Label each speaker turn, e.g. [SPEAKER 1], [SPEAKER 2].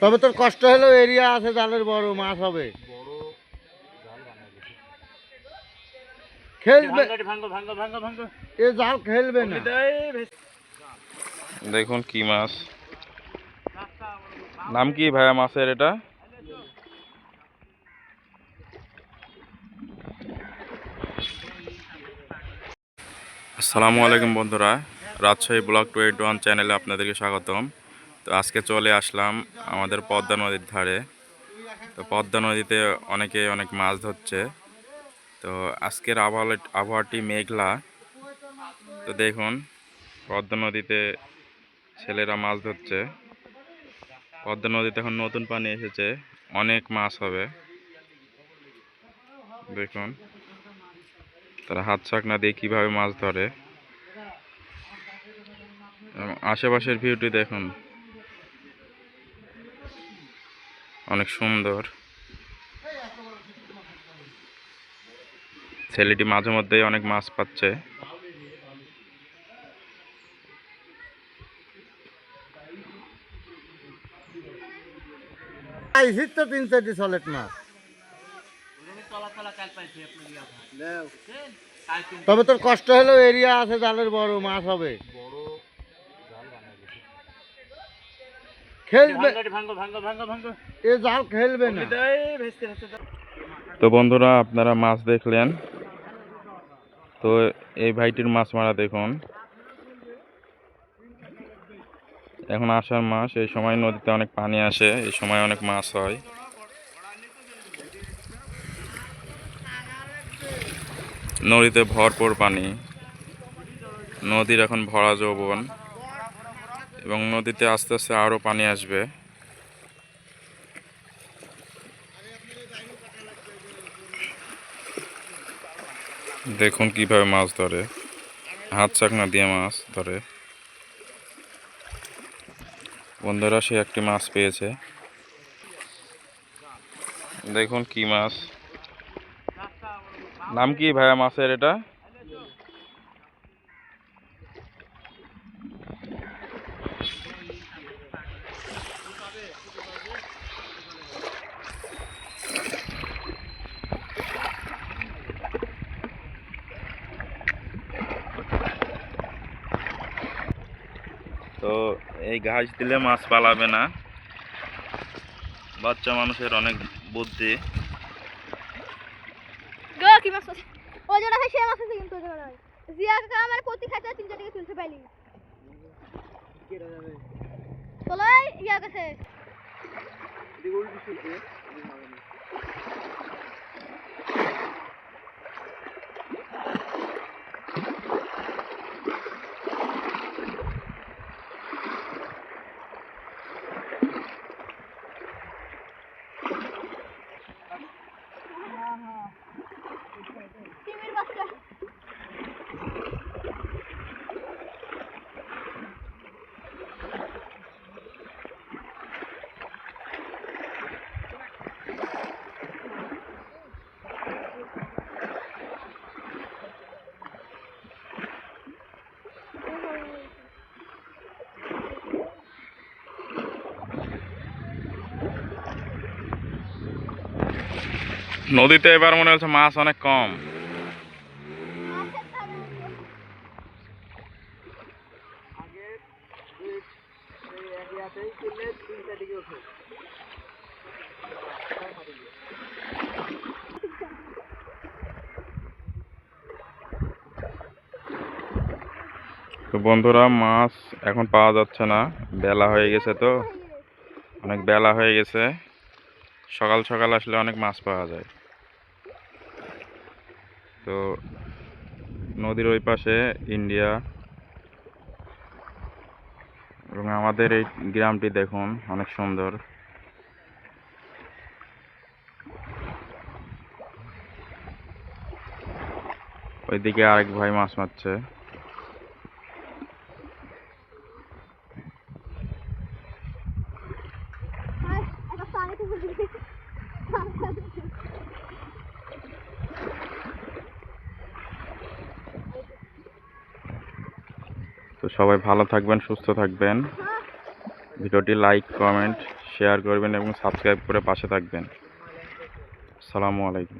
[SPEAKER 1] তবে তোর কষ্ট হলেও এরিয়া আছে, জালের বড় মাছ হবে, খেলবে এ জাল খেলবে না।
[SPEAKER 2] দেখুন কি মাছ, নাম কি ভাইয়া মাছের এটা? আসসালামু আলাইকুম বন্ধুরা, রাজশাহী ব্লগ 21 চ্যানেলে আপনাদেরকে স্বাগতম। তো আজকে চলে আসলাম আমাদের পদ্মা নদীর ধারে। তো পদ্মা নদীতে অনেক মাছ ধরছে। তো আজকের আবহাওয়াটি মেঘলা। তো দেখুন পদ্মা নদীতে ছেলেরা মাছ ধরছে। পদ্মা নদীতে এখন নতুন পানি এসেছে, অনেক মাছ হবে। দেখুন তারা হাত ছাকনা দিয়ে কীভাবে মাছ ধরে। আশেপাশের ভিউটি দেখুন, অনেক সুন্দর। ছেলেটি মাঝে মধ্যেই অনেক মাছ পাচ্ছে।
[SPEAKER 1] তো 3-4টি সলেট মাছ, তবে তোর কষ্ট হলেও এরিয়া আছে, জালের বড় মাছ হবে, খেলবে এ জাল খেলবে না।
[SPEAKER 2] তো বন্ধুরা আপনারা মাছ দেখলেন। তো এই ভাইটির মাছ মারা দেখুন। এখন আষাঢ় মাস, এই সময় নদীতে অনেক পানি আসে, এই সময় অনেক মাছ হয়। নদীতে ভরপুর পানি, নদীর এখন ভরা যৌবন এবং নদীতে আস্তে আস্তে আরও পানি আসবে। দেখুন কিভাবে মাছ ধরে, হাত চাকনা দিয়ে মাছ ধরে। বন্ধুরা সে একটি মাছ পেয়েছে। দেখুন কি মাছ, নাম কি ভাইয়া মাছের এটা? তো এই ঘাস দিলে মাছ পালাবে না, বাচ্চা মানুষের অনেক বুদ্ধি।
[SPEAKER 3] কি মাছ আছে ওই জন্য ভাই সে মাছ আছে কিন্তু ওই জন্য জিয়া কাকা আমার প্রতি খাইতে 3-4 টাকা তুলতে পাইলি কেটে যাবে তোলাই ইয়া কাছে দিগুল দিতে তিমির বাচ্চা।
[SPEAKER 2] নদীতে এবার মনে হচ্ছে মাছ অনেক কম। তো বন্ধুরা মাছ এখন পাওয়া যাচ্ছে না, বেলা হয়ে গেছে। তো অনেক বেলা হয়ে গেছে, সকাল সকাল আসলে অনেক মাছ পাওয়া যায়। তো নদীর ওই পাশে ইন্ডিয়া এবং আমাদের এই গ্রামটি দেখুন অনেক সুন্দর। ওইদিকে আরেক ভাই মাছ মারছে। তো সবাই ভালো থাকবেন, সুস্থ থাকবেন। ভিডিওটি লাইক কমেন্ট শেয়ার করবেন এবং সাবস্ক্রাইব করে পাশে থাকবেন। আসসালামু আলাইকুম।